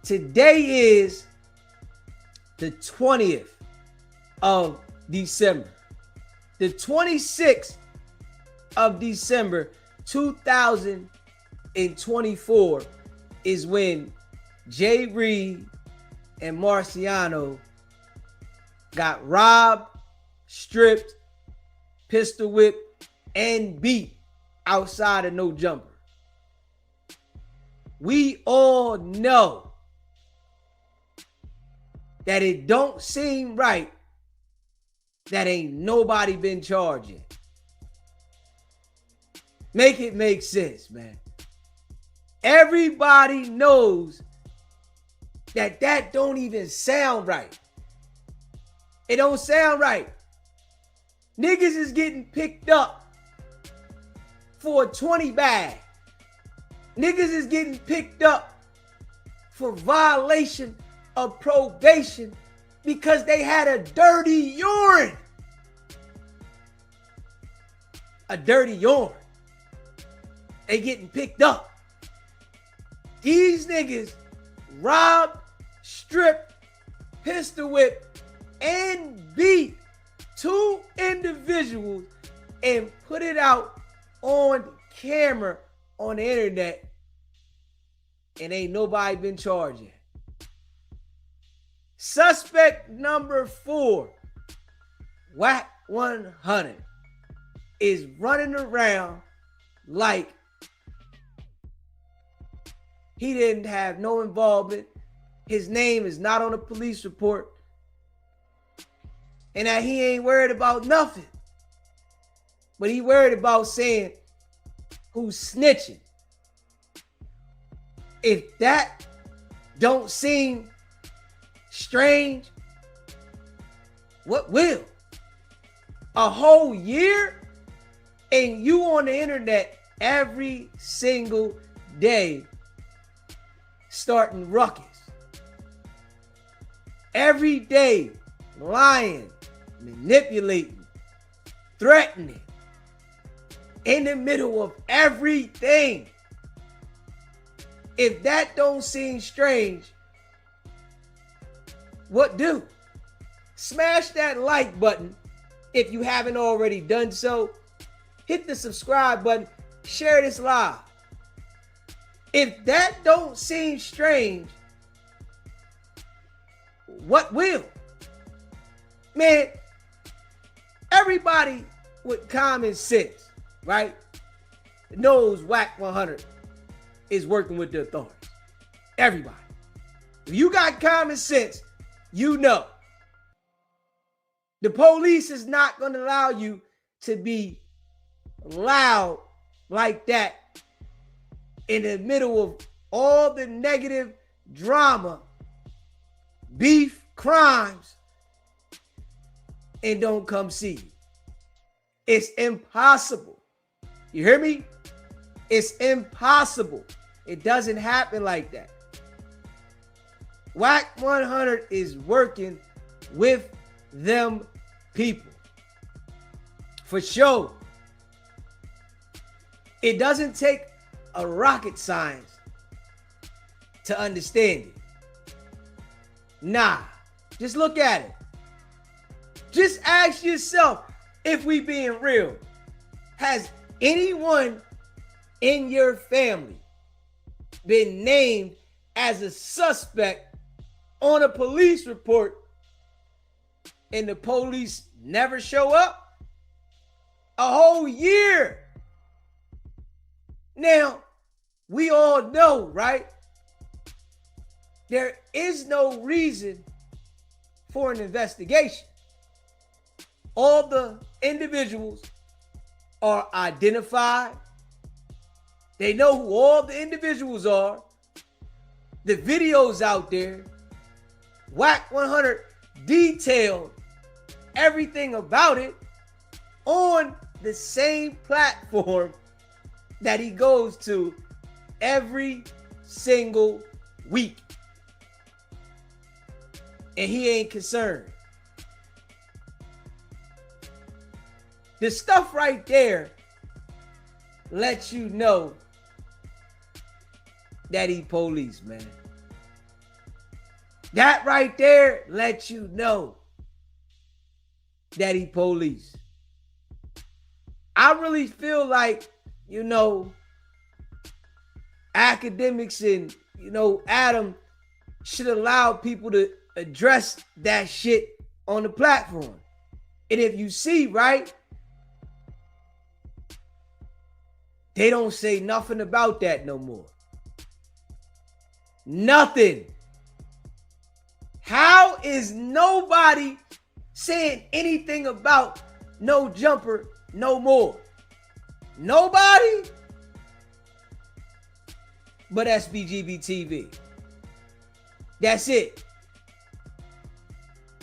Today is the 20th of December. The 26th of December 2024 is when Jay Reed and Marciano got robbed, stripped, pistol whipped, and beat outside of No Jumper. We all know that it don't seem right that ain't nobody been charged yet. Make it make sense, man. Everybody knows that don't even sound right. It don't sound right. Niggas is getting picked up for a 20 bag. Niggas is getting picked up for violation of probation because they had a dirty urine. A dirty urine. They getting picked up. These niggas robbed, stripped, pistol whipped, and beat 2 individuals and put it out on camera on the internet, and ain't nobody been charged yet. Suspect number 4, Wack100, is running around like he didn't have no involvement. His name is not on a police report, and that he ain't worried about nothing. But he worried about saying who's snitching. If that don't seem strange, what will? A whole year and you on the internet every single day starting ruckus. Every day lying, manipulating, threatening. In the middle of everything. If that don't seem strange, what do? Smash that like button if you haven't already done so. Hit the subscribe button. Share this live. If that don't seem strange, what will? Man, everybody with common sense, right, knows Wack100 is working with the authorities. Everybody. If you got common sense, you know. The police is not going to allow you to be loud like that in the middle of all the negative drama, beef, crimes, and don't come see you. It's impossible. You hear me? It's impossible. It doesn't happen like that. Wack100 is working with them people. For sure. It doesn't take a rocket science to understand it. Nah. Just look at it. Just ask yourself, if we being real, has anyone in your family been named as a suspect on a police report and the police never show up? A whole year. Now, we all know, right? There is no reason for an investigation. All the individuals are identified. They know who all the individuals are. The videos out there. Wack100 detailed everything about it on the same platform that he goes to every single week. And he ain't concerned. The stuff right there lets you know that he police, man. That right there lets you know that he police. I really feel like, academics and, Adam should allow people to address that shit on the platform. And if you see, right, they don't say nothing about that no more. Nothing. How is nobody saying anything about no jumper no more? Nobody but SBGB TV. That's it.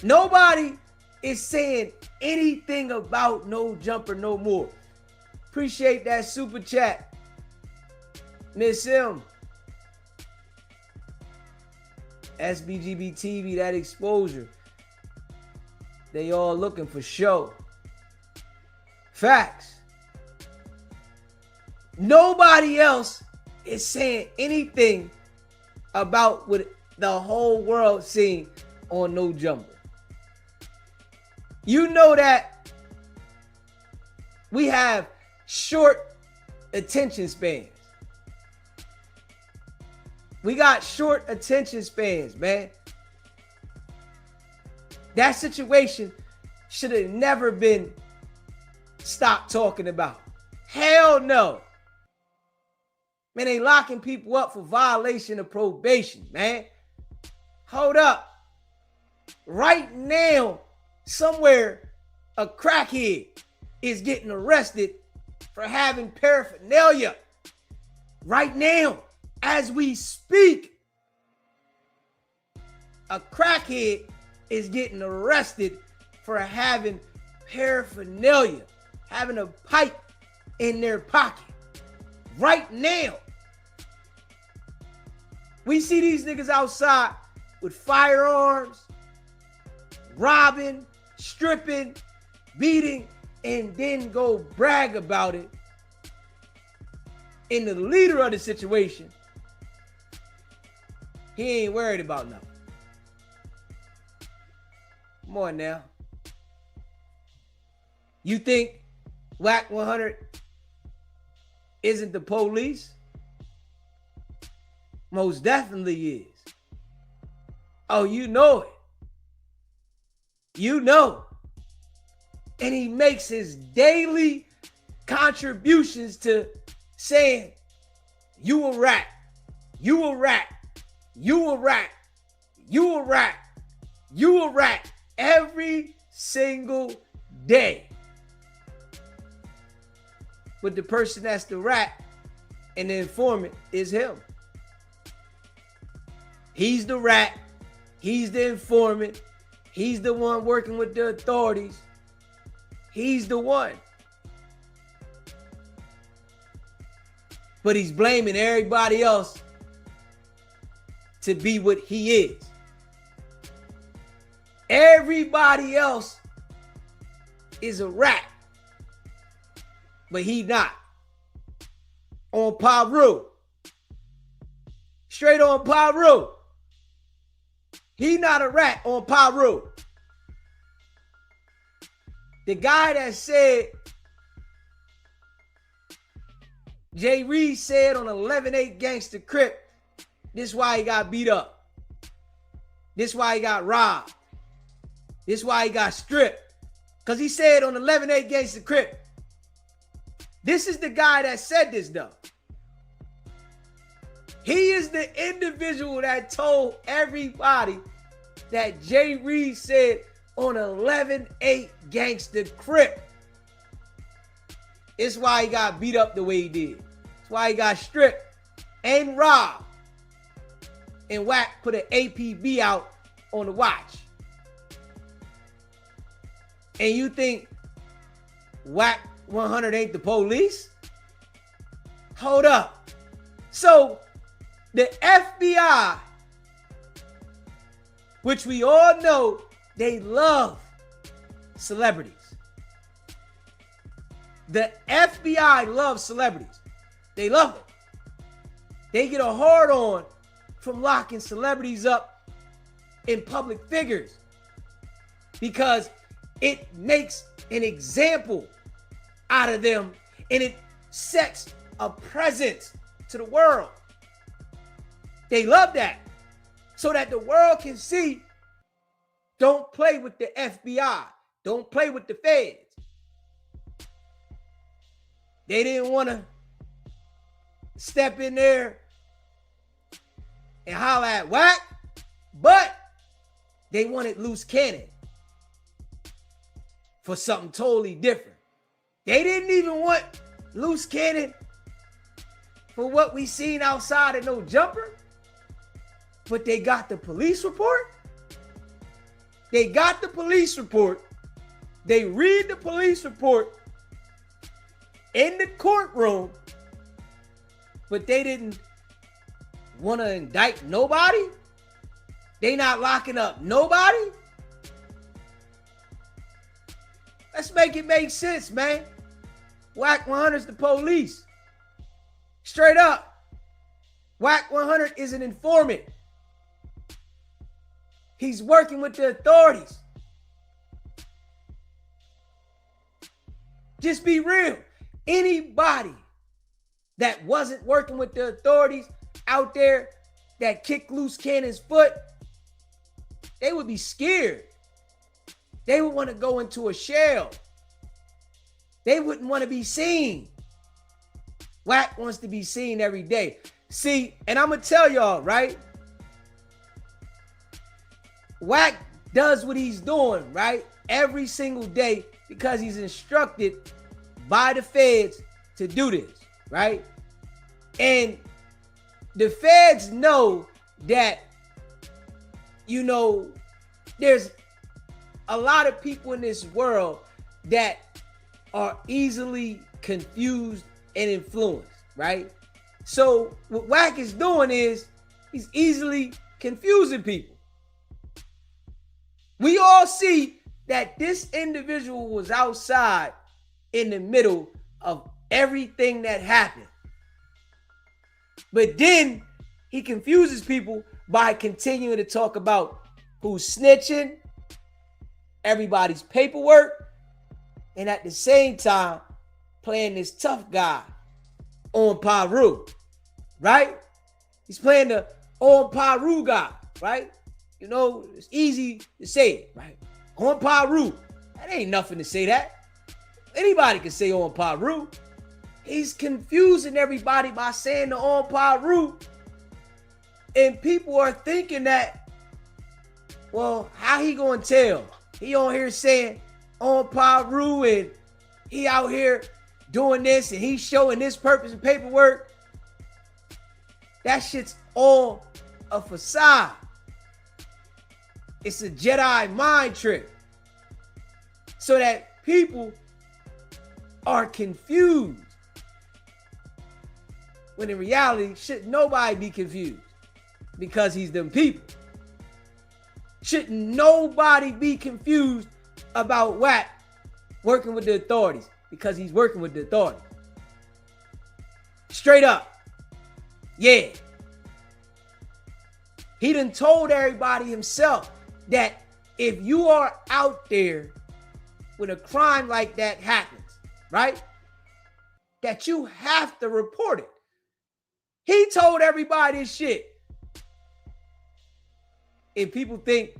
Nobody is saying anything about no jumper no more. Appreciate that super chat, Miss M. SBGB TV, that exposure. They all looking for show. Facts. Nobody else is saying anything about what the whole world seeing on no jumper. You know that we have short attention spans. We got short attention spans, man. That situation should have never been stopped talking about. Hell no. Man, they locking people up for violation of probation, man. Hold up. Right now, somewhere, a crackhead is getting arrested for having paraphernalia. Right now, as we speak, a crackhead is getting arrested for having paraphernalia, having a pipe in their pocket. Right now. We see these niggas outside with firearms, robbing, stripping, beating, and then go brag about it. And the leader of the situation, he ain't worried about nothing. Come on now. You think Wack100 isn't the police? Most definitely is. Oh, you know it. You know. And he makes his daily contributions to saying, you a rat, you a rat, you a rat, you a rat, you a rat, every single day. But the person that's the rat and the informant is him. He's the rat. He's the informant. He's the one working with the authorities. He's the one. But he's blaming everybody else to be what he is. Everybody else is a rat. But he not. On Paru. Straight on Paru. He not a rat on Paru. The guy that said, Jay Reed said on 11-8 Gangsta Crip, this why he got beat up. This why he got robbed. This why he got stripped. Because he said on 11-8 Gangsta Crip. This is the guy that said this though. He is the individual that told everybody that Jay Reed said on 11-8 Gangsta Crip. It's why he got beat up the way he did. It's why he got stripped and robbed. And Wack put an APB out on the watch. And you think Wack100 ain't the police? Hold up. So the FBI, which we all know, they love celebrities. The FBI loves celebrities. They love it. They get a hard on from locking celebrities up in public figures because it makes an example out of them and it sets a presence to the world. They love that so that the world can see, don't play with the FBI. Don't play with the feds. They didn't want to step in there and holler at Wack, but they wanted loose cannon for something totally different. They didn't even want loose cannon for what we seen outside of No Jumper, but they got the police report. They got the police report. They read the police report in the courtroom, but they didn't want to indict nobody. They not locking up nobody. Let's make it make sense, man. Wack100's the police. Straight up. Wack100 is an informant. He's working with the authorities. Just be real. Anybody that wasn't working with the authorities out there that kicked loose cannon's foot, they would be scared. They would want to go into a shell. They wouldn't want to be seen. Wack wants to be seen every day. See, and I'm going to tell y'all, right? Wack does what he's doing, right? Every single day because he's instructed by the feds to do this, right? And the feds know that, you know, there's a lot of people in this world that are easily confused and influenced, right? So what Wack is doing is he's easily confusing people. We all see that this individual was outside in the middle of everything that happened. But then he confuses people by continuing to talk about who's snitching, everybody's paperwork, and at the same time playing this tough guy on Paru, right? He's playing the on Paru guy, right? You know, it's easy to say it, right? On Paru. That ain't nothing to say that. Anybody can say on Paru. He's confusing everybody by saying the on Paru. And people are thinking that, well, how he gonna tell? He on here saying on Paru and he out here doing this and he's showing this purpose and paperwork. That shit's all a facade. It's a Jedi mind trick so that people are confused when in reality, should nobody be confused because he's them people. Shouldn't nobody be confused about Wack working with the authorities because he's working with the authorities. Straight up. Yeah. He done told everybody himself that if you are out there when a crime like that happens, right, that you have to report it. He told everybody this shit. If people think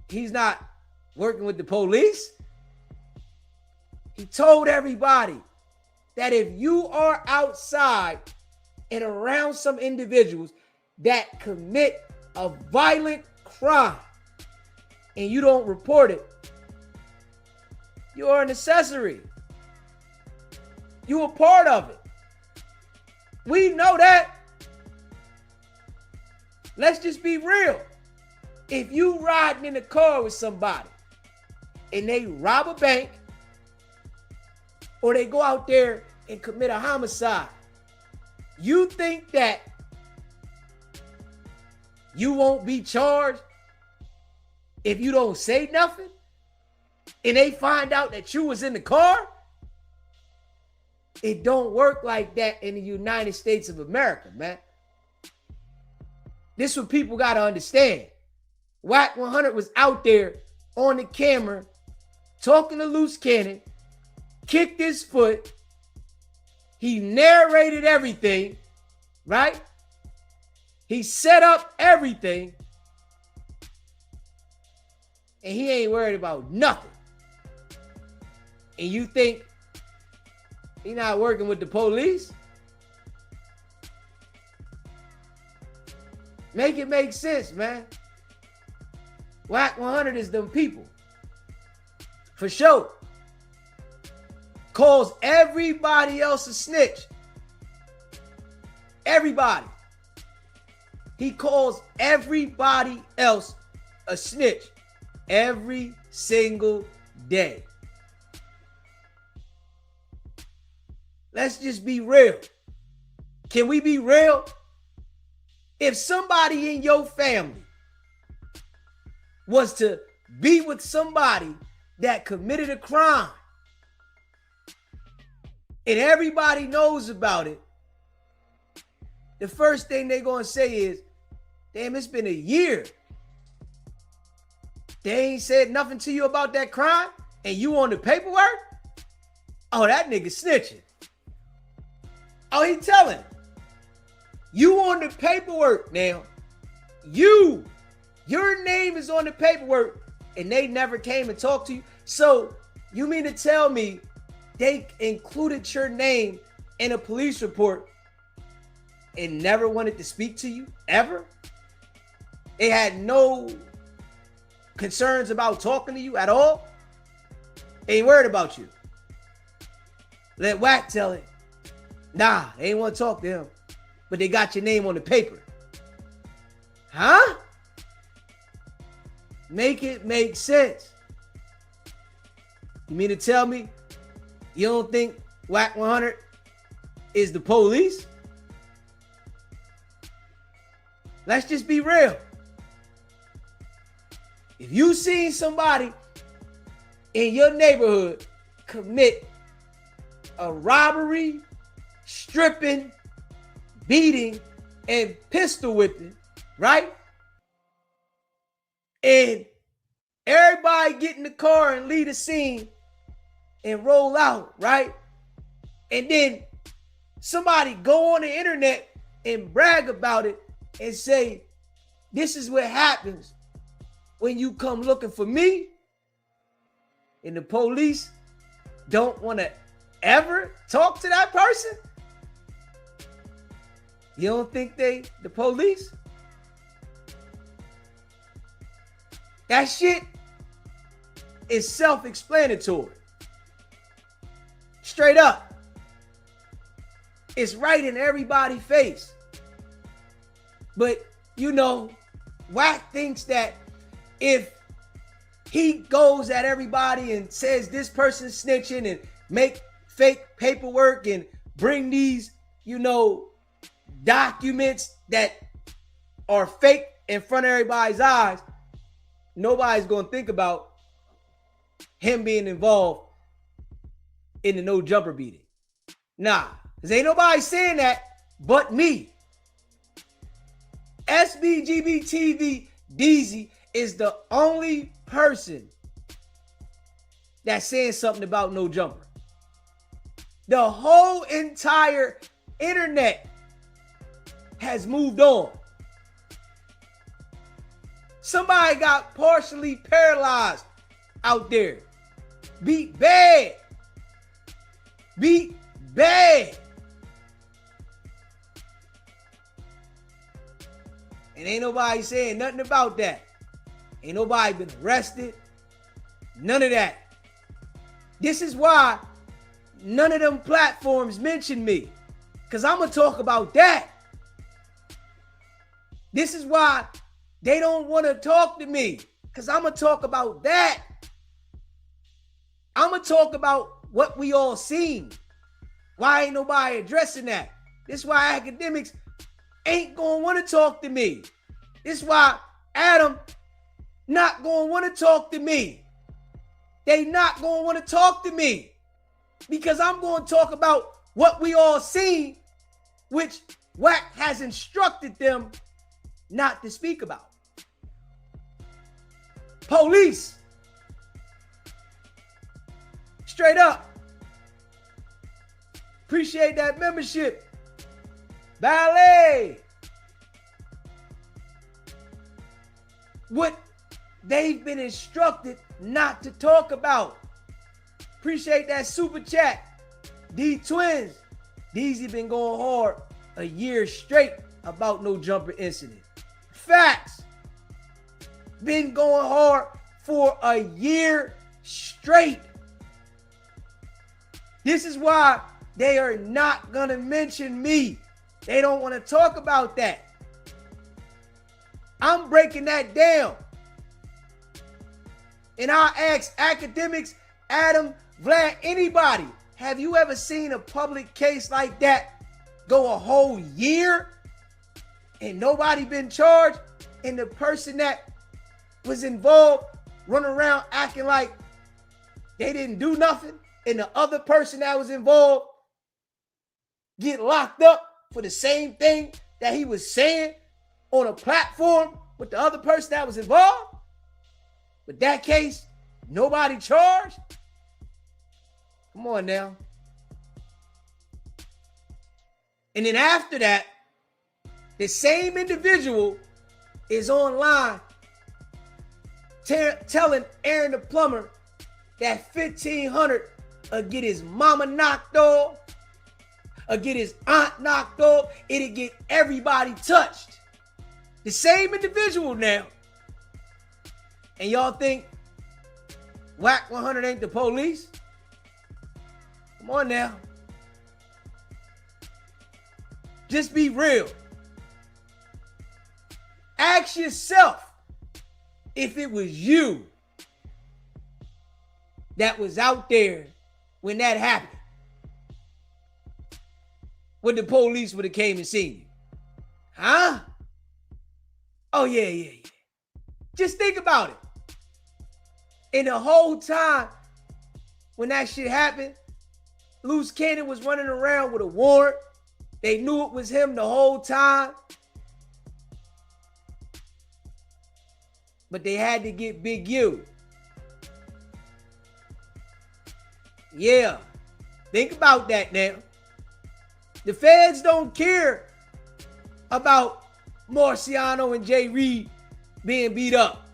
he's not working with the police, he told everybody that if you are outside and around some individuals that commit a violent crime and you don't report it, you're an accessory. You're a part of it. We know that. Let's just be real. If you riding in a car with somebody and they rob a bank or they go out there and commit a homicide, you think that you won't be charged if you don't say nothing and they find out that you was in the car? It don't work like that in the United States of America, man. This is what people got to understand. Wack100 was out there on the camera talking to Loose Cannon, kicked his foot. He narrated everything, right? He set up everything. And he ain't worried about nothing. And you think he not working with the police? Make it make sense, man. Wack100 is them people. For sure. Calls everybody else a snitch. Everybody. He calls everybody else a snitch every single day. Let's just be real. Can we be real? If somebody in your family was to be with somebody that committed a crime and everybody knows about it, the first thing they're going to say is, damn, it's been a year. They ain't said nothing to you about that crime and you on the paperwork? Oh, that nigga snitching. Oh, he telling. You on the paperwork now. Your name is on the paperwork and they never came and talked to you. So you mean to tell me they included your name in a police report and never wanted to speak to you ever? They had no concerns about talking to you at all? They ain't worried about you. Let Wack tell it. Nah, they ain't want to talk to him, but they got your name on the paper. Huh? Make it make sense. You mean to tell me you don't think Wack100 is the police? Let's just be real. If you seen somebody in your neighborhood commit a robbery, stripping, beating, and pistol whipping, right? And everybody get in the car and leave the scene and roll out, right? And then somebody go on the internet and brag about it and say, this is what happens when you come looking for me. And the police don't want to ever talk to that person? You don't think the police? That shit is self-explanatory. Straight up. It's right in everybody's face. But, you know, Wack thinks that if he goes at everybody and says this person's snitching and make fake paperwork and bring these, you know, documents that are fake in front of everybody's eyes, nobody's going to think about him being involved in the no jumper beating. Nah, because ain't nobody saying that but me. SBGBTV DZ is the only person that's saying something about no jumper. The whole entire internet has moved on. Somebody got partially paralyzed out there. Beat bad. Beat bad. And ain't nobody saying nothing about that. Ain't nobody been arrested. None of that. This is why none of them platforms mention me. Because I'm going to talk about that. This is why they don't want to talk to me. Because I'm going to talk about that. I'm going to talk about what we all seen. Why ain't nobody addressing that? This is why academics ain't going to want to talk to me. This is why Adam not going to want to talk to me. They not going to want to talk to me. Because I'm going to talk about what we all seen, which Wack has instructed them not to speak about. Police. Straight up. Appreciate that membership. Ballet. What they've been instructed not to talk about. Appreciate that super chat. D Twins. These have been going hard a year straight about no jumper incident. Facts. Been going hard for a year straight. This is why they are not going to mention me. They don't want to talk about that. I'm breaking that down. And I'll ask academics, Adam, Vlad, anybody, have you ever seen a public case like that go a whole year and nobody been charged, and the person that was involved running around acting like they didn't do nothing, and the other person that was involved get locked up for the same thing that he was saying on a platform with the other person that was involved? But that case, nobody charged? Come on now. And then after that, the same individual is online telling Aaron the plumber that $1,500 will get his mama knocked off, or get his aunt knocked off, it'll get everybody touched. The same individual now. And y'all think Wack100 ain't the police? Come on now. Just be real. Ask yourself if it was you that was out there when that happened. When the police would have came and seen you. Huh? Oh, yeah. Just think about it. And the whole time when that shit happened, Loose Cannon was running around with a warrant. They knew it was him the whole time. But they had to get Big U. Yeah. Think about that now. The feds don't care about Marciano and Jay Reed being beat up.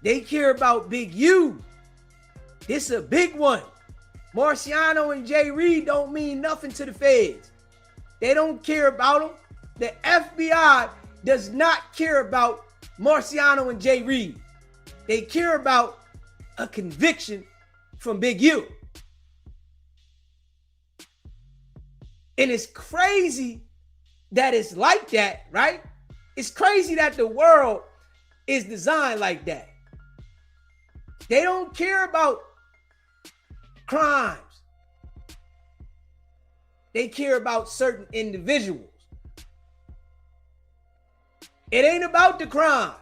They care about Big U. This is a big one. Marciano and Jay Reed don't mean nothing to the feds. They don't care about them. The FBI does not care about Marciano and Jay Reed. They care about a conviction from Big U. And it's crazy that it's like that, right? It's crazy that the world is designed like that. They don't care about crimes. They care about certain individuals. It ain't about the crime.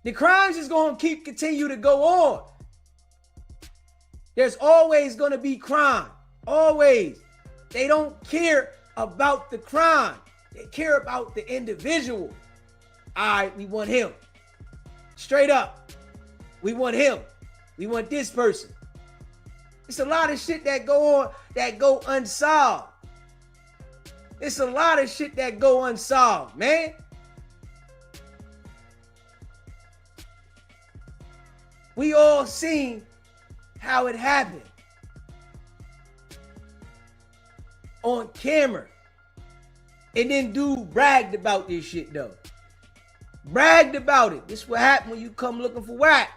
The crimes is going to continue to go on. There's always going to be crime. Always. They don't care about the crime. They care about the individual. All right, we want him. Straight up. We want him. We want this person. It's a lot of shit that go on that go unsolved. It's a lot of shit that go unsolved, man. We all seen how it happened on camera. And then dude bragged about this shit though. Bragged about it. This is what happened when you come looking for Wack.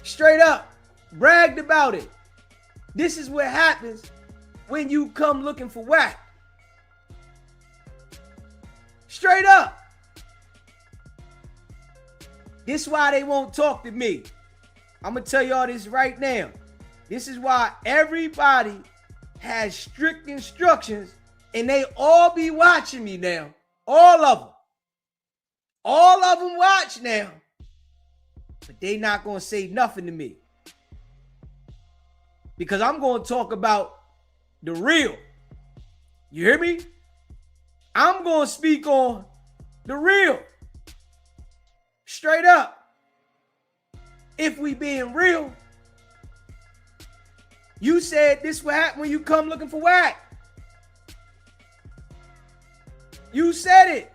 Straight up. Bragged about it. This is what happens when you come looking for Wack. Straight up. This is why they won't talk to me. I'm going to tell y'all this right now. This is why everybody has strict instructions and they all be watching me now. All of them. All of them watch now. But they not going to say nothing to me. Because I'm going to talk about the real. You hear me? I'm going to speak on the real. Straight straight up, if we being real, you said this will happen when you come looking for Wack. You said it.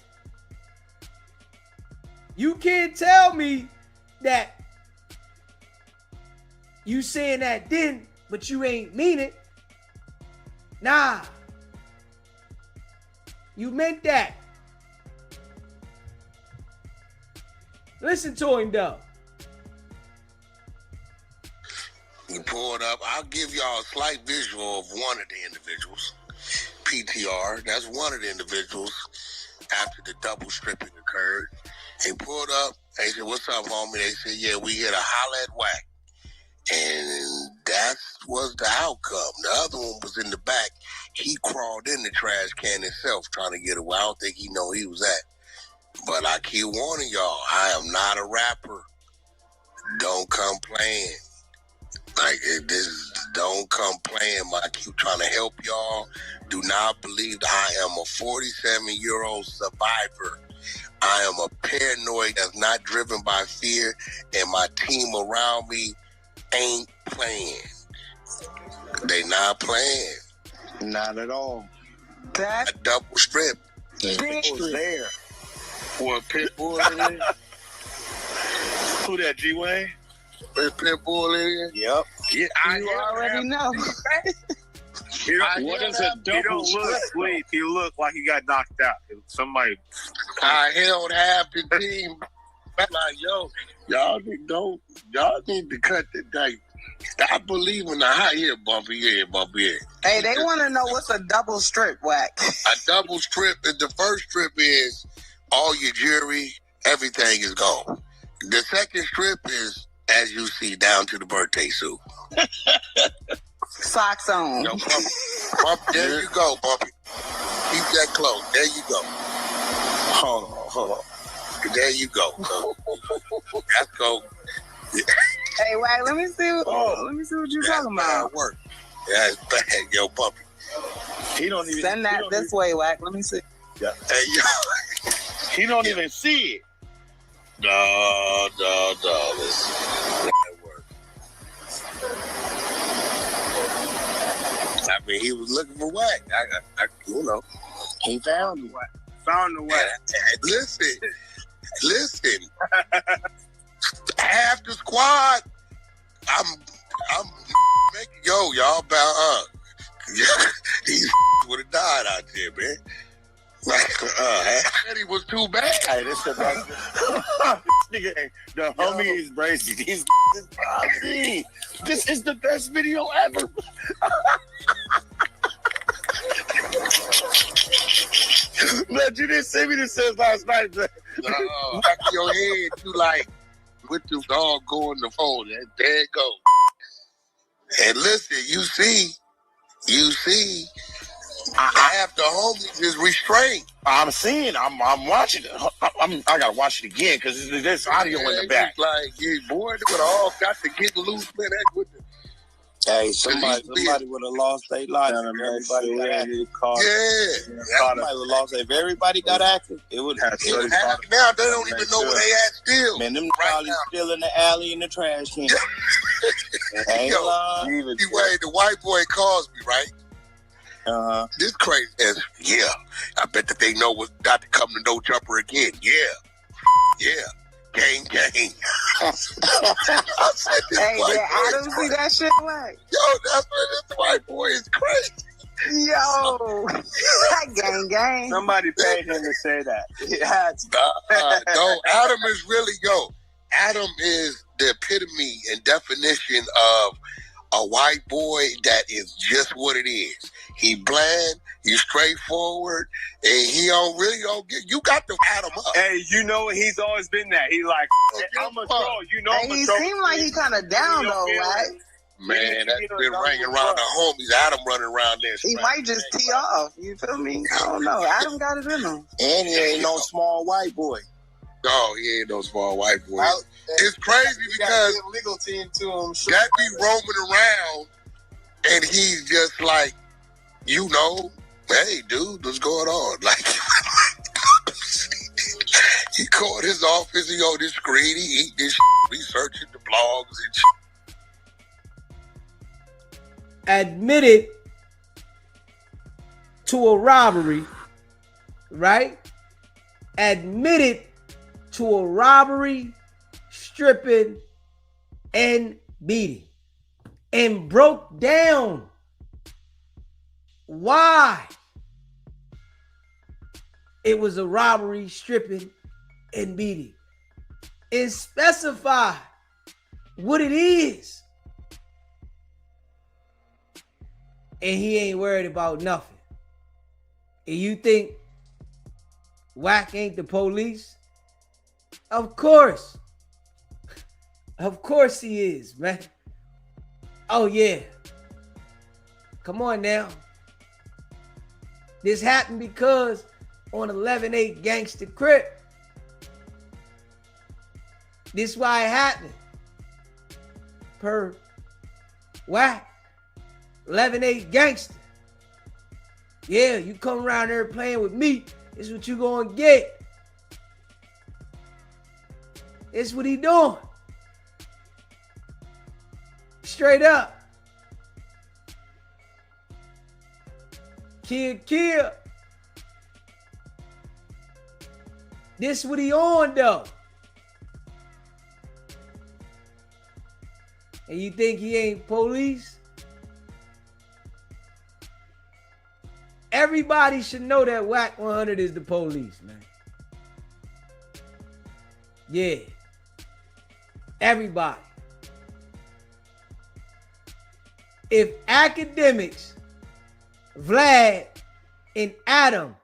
You can't tell me that you saying that then, but you ain't mean it. Nah. You meant that. Listen to him though. You pull it up. I'll give y'all a slight visual of one of the individuals. PTR. That's one of the individuals after the double stripping occurred. They pulled up. They said, "What's up, homie?" They said, "Yeah, we here to holler at Wack." And that was the outcome. The other one was in the back. He crawled in the trash can himself trying to get away. I don't think he know he was at. But I keep warning y'all, I am not a rapper. Don't come playing. Like, don't come playing. I keep trying to help y'all. Do not believe that I am a 47-year-old survivor. I am a paranoid that's not driven by fear, and my team around me ain't playing. They not playing. Not at all. A double strip. Was there. What, Pitbull in there? Who that, G-Wayne? Is Pitbull in here? Yep. Yeah, You already know. What is a double strip? He looked like he got knocked out. Somebody. I held half the team. Like, yo, y'all need to cut the date. Stop believing the high here, bumpy here, bumpy here. Hey, they want to know what's a double strip, Wack. A double strip is the first strip is all your jewelry, everything is gone. The second strip is, as you see, down to the birthday suit. Socks on. Yo, Bumpy, there you go, Bumpy. Keep that close. There you go. Hold on. There you go. Let's go. Hey, Wack, let me see what you're talking about. Work. Yeah, it's bad, yo, Bumpy. He don't even send that this way, Wack. Let me see. Yeah. Hey, yo. He don't even see it. No. Listen. That work. I mean, he was looking for Wack. I you know. He found it. Found the Wack. Listen. Half the squad. I'm making y'all about he would have died out there, man. Like he was too bad. Hey, this the best. Nigga, the homie is crazy. This is the best video ever. But you didn't see me this since last night. Back of your head, you like with the dog going the phone. There it goes. And listen, you see, half the homies is restrained. I'm seeing. I'm watching it. I gotta watch it again because there's audio in the back. Like, yeah, boy, they would all got to get loose, man. Hey, somebody would have lost their life. Everybody got active. Somebody would have lost. If everybody got active, it would have. Now they don't even know where they at still. Man, them probably still in the alley in the trash can. Yo, the white boy calls me, right? This crazy as I bet that they know what's got to come to No Jumper again. Yeah. Gang. I said, hey, yeah, I don't see that shit, Wack. Yo, that's where this white boy is crazy. Yo, gang. Somebody paid him to say that. No, Adam is really, Adam is the epitome and definition of a white boy that is just what it is. He bland, he's straightforward, and he don't get. You got to Adam up. Hey, you know he's always been that. He like, I'm a troll. You know, he seemed like he kind of down though, right? Man, that's been ringing around the homies. Adam running around there. He might just tee off. You feel me? I don't know. Adam got it in him. And he ain't no small white boy. No, he ain't no small white boy. It's crazy because legal team to him. That be roaming around, and he's just like, hey, dude, what's going on? Like, He called his office, he on this screen, he eat this shit, he searching the blogs and shit. Admitted to a robbery, right? Admitted to a robbery, stripping, and beating. And broke down why it was a robbery, stripping, and beating. And specify what it is. And he ain't worried about nothing. And you think Wack ain't the police? Of course. Of course he is, man. Oh, yeah. Come on now. This happened because on 11-8 Gangsta Crip. This why it happened. Per Wack. 11-8 Gangsta. Yeah, you come around there playing with me, this is what you gonna get. It's what he doing. Straight up. Kill. This what he on though. And you think he ain't police? Everybody should know that Wack100 is the police, man. Yeah. Everybody. If academics, Vlad, and Adam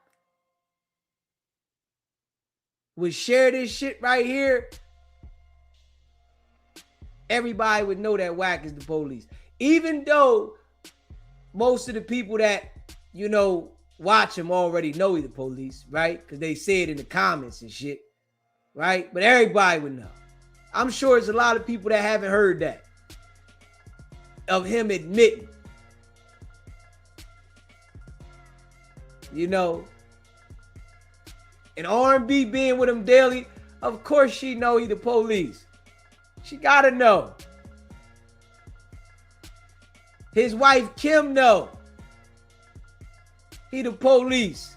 would share this shit right here, everybody would know that Wack is the police. Even though most of the people that, you know, watch him already know he's the police, right? Because they say it in the comments and shit, right? But everybody would know. I'm sure there's a lot of people that haven't heard that. Of him admitting. You know. And R&B being with him daily, of course she know he the police. She gotta know. His wife Kim know. He the police.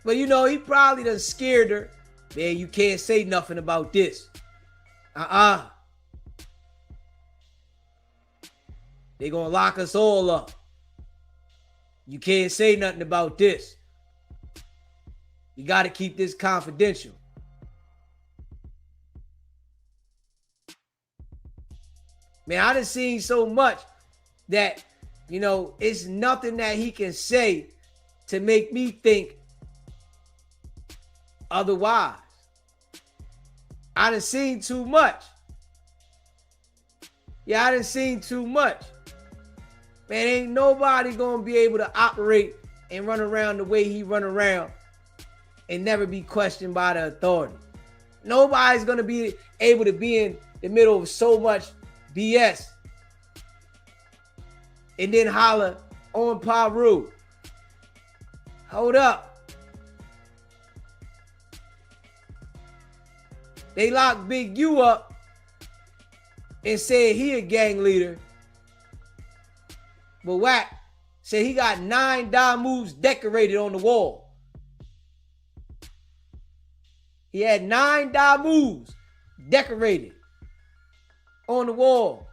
But you know, he probably done scared her. Man, you can't say nothing about this. They gonna lock us all up. You can't say nothing about this. You gotta keep this confidential. Man, I done seen so much that, you know, it's nothing that he can say to make me think otherwise. I done seen too much. Yeah, I done seen too much. Man, ain't nobody gonna be able to operate and run around the way he run around and never be questioned by the authority. Nobody's gonna be able to be in the middle of so much BS and then holler on Paru. Hold up. They locked Big U up and said he a gang leader. But Wack said he got 9 die moves decorated on the wall. He had 9 die moves decorated on the wall.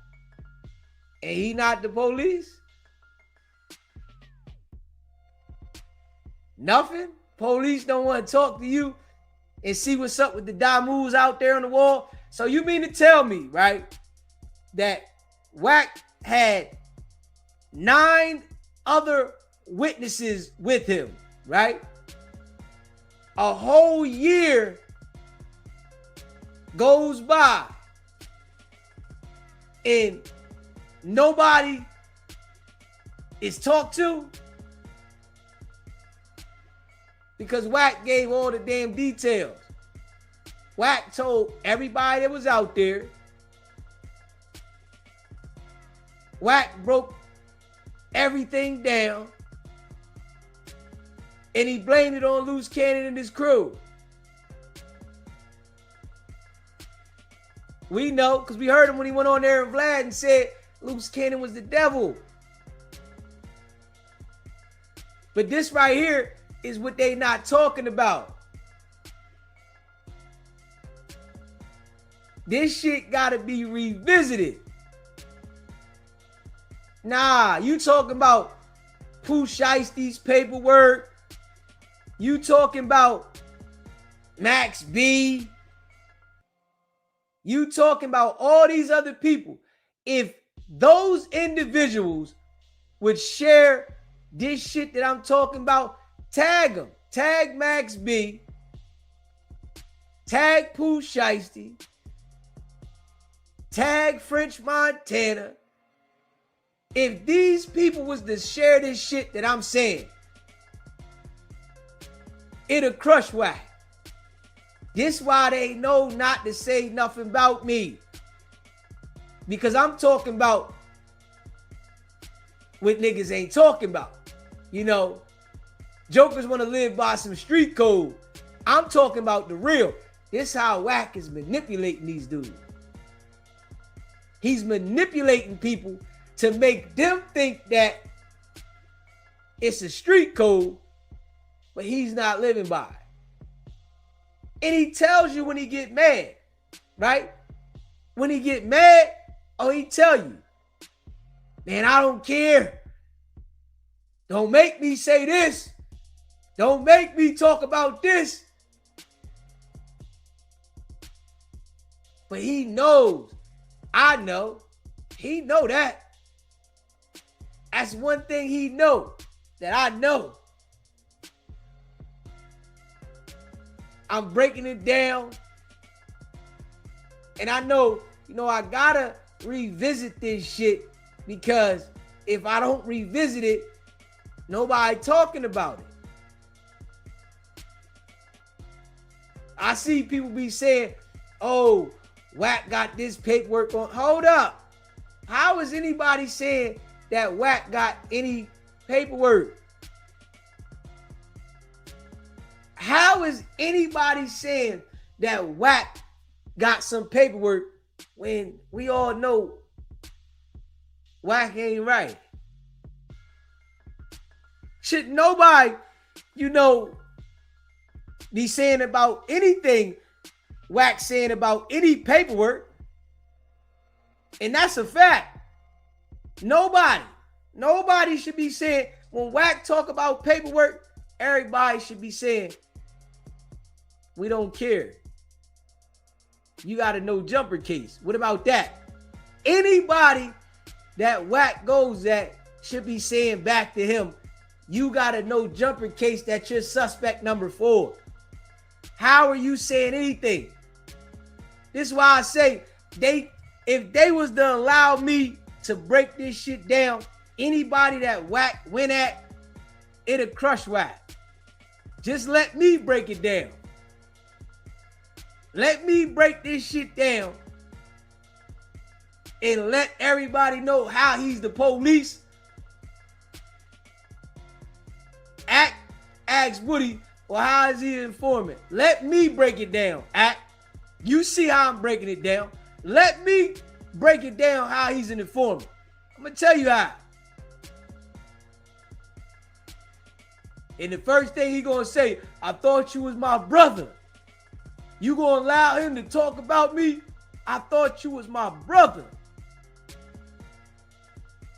And he not the police? Nothing? Police don't want to talk to you and see what's up with the die moves out there on the wall? So you mean to tell me, right, that Wack had 9 other witnesses with him, right? A whole year goes by and nobody is talked to because Wack gave all the damn details. Wack told everybody that was out there. Wack broke everything down. And he blamed it on Loose Cannon and his crew. We know, because we heard him when he went on there and Vlad and said Loose Cannon was the devil. But this right here is what they not talking about. This shit gotta be revisited. Nah, you talking about Pooh Shiesty's paperwork. You talking about Max B. You talking about all these other people. If those individuals would share this shit that I'm talking about, tag them. Tag Max B. Tag Pooh Shiesty. Tag French Montana. If these people was to share this shit that I'm saying, it'll crush Wack. This why they know not to say nothing about me. Because I'm talking about what niggas ain't talking about. You know, jokers want to live by some street code. I'm talking about the real. This how Wack is manipulating these dudes. He's manipulating people to make them think that it's a street code, but he's not living by it. And he tells you when he get mad, right? When he get mad, oh, he tell you, man, I don't care. Don't make me say this. Don't make me talk about this. But he knows. I know. He know that. That's one thing he know that I know. I'm breaking it down. And I know, I gotta revisit this shit because if I don't revisit it, nobody talking about it. I see people be saying, oh, Wack got this paperwork on. Hold up. How is anybody saying that Wack got any paperwork? How is anybody saying that Wack got some paperwork when we all know Wack ain't right? Should nobody, be saying about anything Wack saying about any paperwork? And that's a fact. Nobody should be saying, when Wack talk about paperwork, everybody should be saying, we don't care. You got to know jumper case. What about that? Anybody that Wack goes at should be saying back to him, you got to know jumper case that you're suspect number 4. How are you saying anything? This is why I say, if they was to allow me to break this shit down, anybody that Wack went at, it'll crush Wack. Just let me break it down. Let me break this shit down and let everybody know how he's the police. Ask Woody, well, how is he an informant? Let me break it down. You see how I'm breaking it down. Let me break it down how he's an informant. I'm going to tell you how. And the first thing he going to say, I thought you was my brother. You going to allow him to talk about me? I thought you was my brother.